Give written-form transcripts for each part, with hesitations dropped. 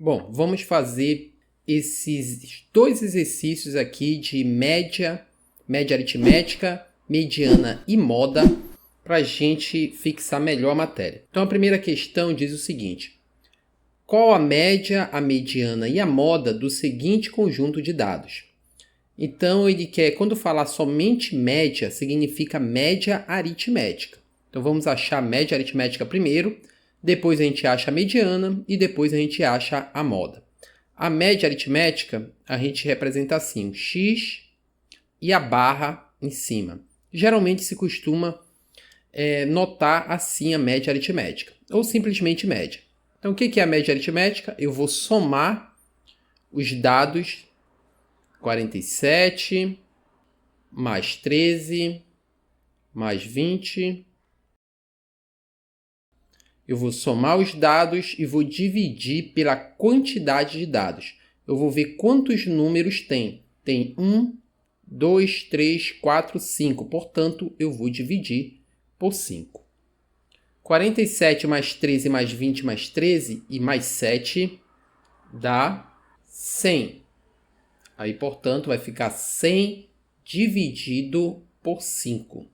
Bom, vamos fazer esses dois exercícios aqui de média aritmética, mediana e moda para a gente fixar melhor a matéria. Então, a primeira questão diz o seguinte: qual a média, a mediana e a moda do seguinte conjunto de dados? Então, ele quer, quando falar somente média, significa média aritmética. Então, vamos achar a média aritmética primeiro, depois a gente acha a mediana e depois a gente acha a moda. A média aritmética, a gente representa assim, o x e a barra em cima. Geralmente se costuma notar assim a média aritmética, ou simplesmente média. Então, o que é a média aritmética? Eu vou somar os dados 47, mais 13, mais 20. Eu vou somar os dados e vou dividir pela quantidade de dados. Eu vou ver quantos números tem. Tem 1, 2, 3, 4, 5. Portanto, eu vou dividir por 5. 47 mais 13 mais 20 mais 13 e mais 7 dá 100. Aí, portanto, vai ficar 100 dividido por 5.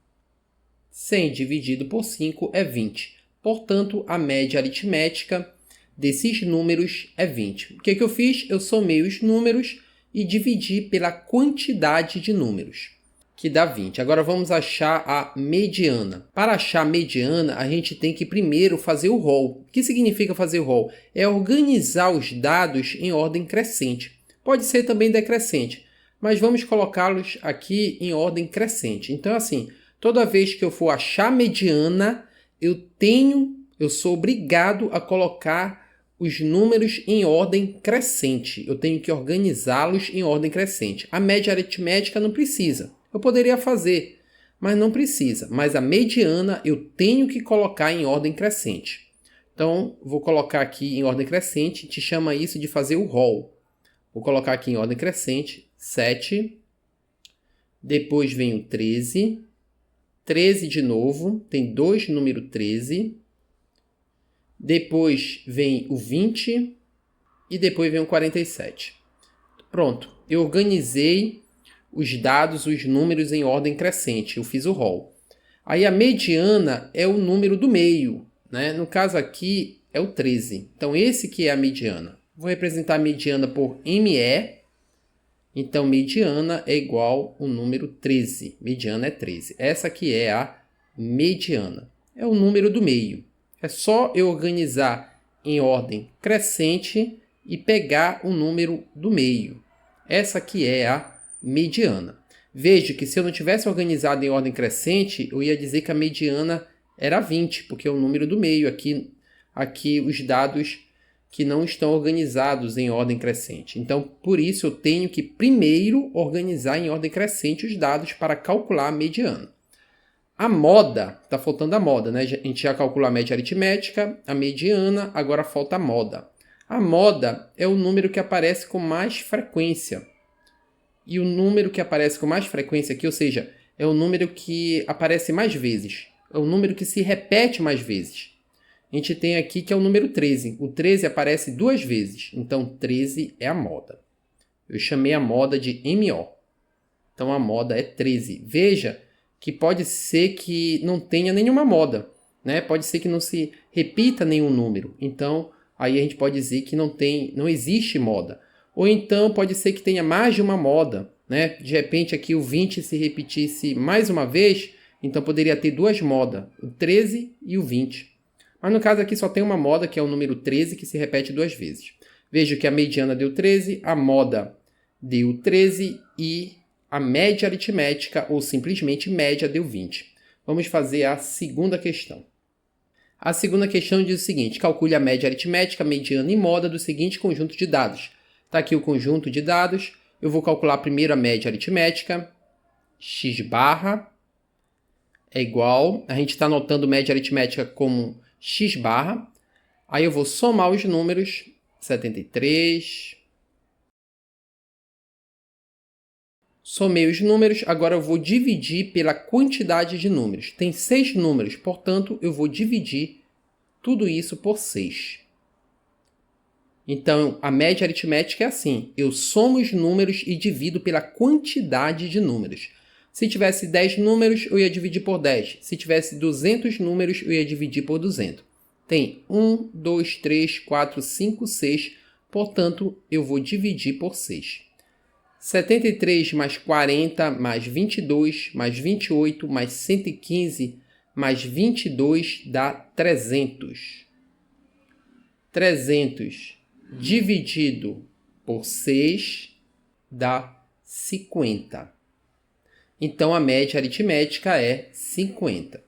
100 dividido por 5 é 20. Portanto, a média aritmética desses números é 20. O que eu fiz? Eu somei os números e dividi pela quantidade de números, que dá 20. Agora vamos achar a mediana. Para achar a mediana, a gente tem que primeiro fazer o rol. O que significa fazer o rol? É organizar os dados em ordem crescente. Pode ser também decrescente, mas vamos colocá-los aqui em ordem crescente. Então, assim, toda vez que eu for achar a mediana, eu sou obrigado a colocar os números em ordem crescente. Eu tenho que organizá-los em ordem crescente. A média aritmética não precisa. Eu poderia fazer, mas não precisa. Mas a mediana eu tenho que colocar em ordem crescente. Então, vou colocar aqui em ordem crescente. A gente chama isso de fazer o rol. Vou colocar aqui em ordem crescente 7. Depois vem o 13. 13 de novo, tem 2 número 13. Depois vem o 20 e depois vem o 47. Pronto, eu organizei os dados, os números em ordem crescente, eu fiz o rol. Aí a mediana é o número do meio, né? No caso aqui é o 13. Então esse que é a mediana. Vou representar a mediana por ME. Então, mediana é igual ao número 13. Mediana é 13. Essa aqui é a mediana. É o número do meio. É só eu organizar em ordem crescente e pegar o número do meio. Essa aqui é a mediana. Veja que se eu não tivesse organizado em ordem crescente, eu ia dizer que a mediana era 20, porque é o número do meio. Aqui os dados que não estão organizados em ordem crescente. Então, por isso, eu tenho que primeiro organizar em ordem crescente os dados para calcular a mediana. A moda, está faltando a moda, né? A gente já calculou a média aritmética, a mediana, agora falta a moda. A moda é o número que aparece com mais frequência. E o número que aparece com mais frequência aqui, ou seja, é o número que aparece mais vezes. É o número que se repete mais vezes. A gente tem aqui que é o número 13. O 13 aparece 2 vezes. Então, 13 é a moda. Eu chamei a moda de MO. Então, a moda é 13. Veja que pode ser que não tenha nenhuma moda, né? Pode ser que não se repita nenhum número. Então, aí a gente pode dizer que não existe moda. Ou então, pode ser que tenha mais de uma moda, né? De repente, aqui o 20 se repetisse mais uma vez, então poderia ter 2 modas. O 13 e o 20. Mas no caso aqui só tem uma moda, que é o número 13, que se repete 2 vezes. Vejo que a mediana deu 13, a moda deu 13 e a média aritmética, ou simplesmente média, deu 20. Vamos fazer a segunda questão. A segunda questão diz o seguinte: calcule a média aritmética, mediana e moda do seguinte conjunto de dados. Está aqui o conjunto de dados. Eu vou calcular primeiro a média aritmética. X barra é igual. A gente está anotando média aritmética como x barra, aí eu vou somar os números, 73, somei os números, agora eu vou dividir pela quantidade de números. Tem 6 números, portanto, eu vou dividir tudo isso por 6. Então, a média aritmética é assim. Eu somo os números e divido pela quantidade de números. Se tivesse 10 números, eu ia dividir por 10. Se tivesse 200 números, eu ia dividir por 200. Tem 1, 2, 3, 4, 5, 6. Portanto, eu vou dividir por 6. 73 mais 40 mais 22 mais 28 mais 115 mais 22 dá 300. 300 dividido por 6 dá 50. Então, a média aritmética é 50.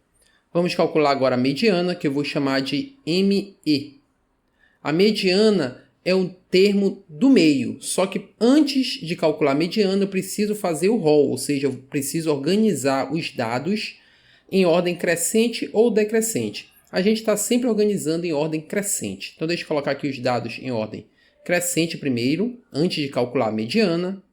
Vamos calcular agora a mediana, que eu vou chamar de ME. A mediana é um termo do meio, só que antes de calcular a mediana, eu preciso fazer o rol, ou seja, eu preciso organizar os dados em ordem crescente ou decrescente. A gente está sempre organizando em ordem crescente. Então, deixa eu colocar aqui os dados em ordem crescente primeiro, antes de calcular a mediana.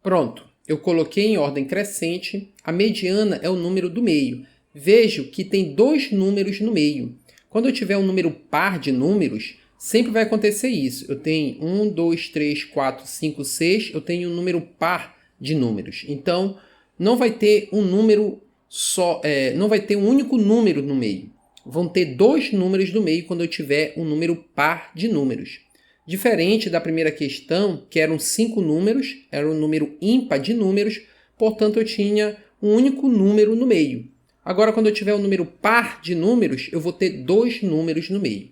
Pronto, eu coloquei em ordem crescente. A mediana é o número do meio. Vejo que tem 2 números no meio. Quando eu tiver um número par de números, sempre vai acontecer isso. Eu tenho 1, 2, 3, 4, 5, 6. Eu tenho um número par de números. Então, não vai ter um número só, não vai ter um único número no meio. Vão ter 2 números no meio quando eu tiver um número par de números. Diferente da primeira questão, que eram 5 números, era um número ímpar de números, portanto eu tinha um único número no meio. Agora, quando eu tiver um número par de números, eu vou ter 2 números no meio.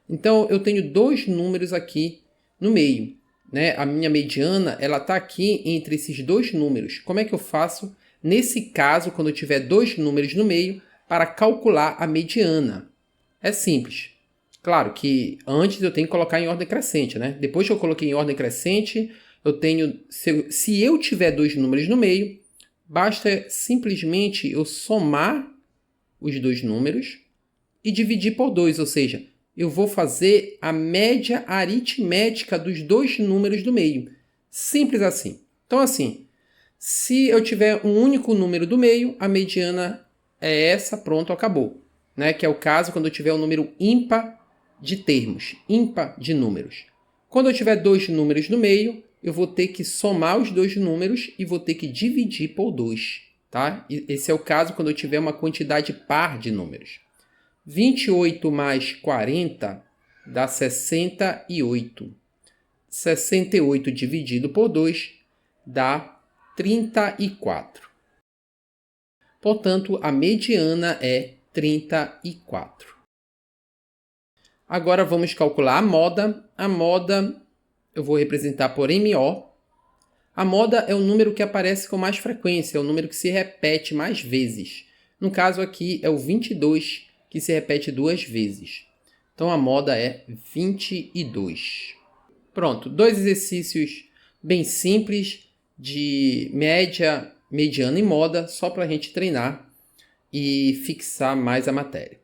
Então, eu tenho 2 números aqui no meio, né? A minha mediana está aqui entre esses 2 números. Como é que eu faço, nesse caso, quando eu tiver 2 números no meio, para calcular a mediana? É simples. Claro que antes eu tenho que colocar em ordem crescente, né? Depois que eu coloquei em ordem crescente, eu tenho... Se eu tiver 2 números no meio, basta simplesmente eu somar os 2 números e dividir por 2, ou seja, eu vou fazer a média aritmética dos 2 números do meio. Simples assim. Então, assim, se eu tiver um único número do meio, a mediana é essa, pronto, acabou. Né? Que é o caso quando eu tiver um número ímpar de termos, ímpar de números. Quando eu tiver 2 números no meio, eu vou ter que somar os 2 números e vou ter que dividir por 2. Tá? Esse é o caso quando eu tiver uma quantidade par de números. 28 mais 40 dá 68. 68 dividido por 2 dá 34. Portanto, a mediana é 34. Agora vamos calcular a moda. A moda eu vou representar por MO. A moda é o número que aparece com mais frequência, é o número que se repete mais vezes. No caso aqui é o 22, que se repete 2 vezes. Então a moda é 22. Pronto, 2 exercícios bem simples de média, mediana e moda, só para a gente treinar e fixar mais a matéria.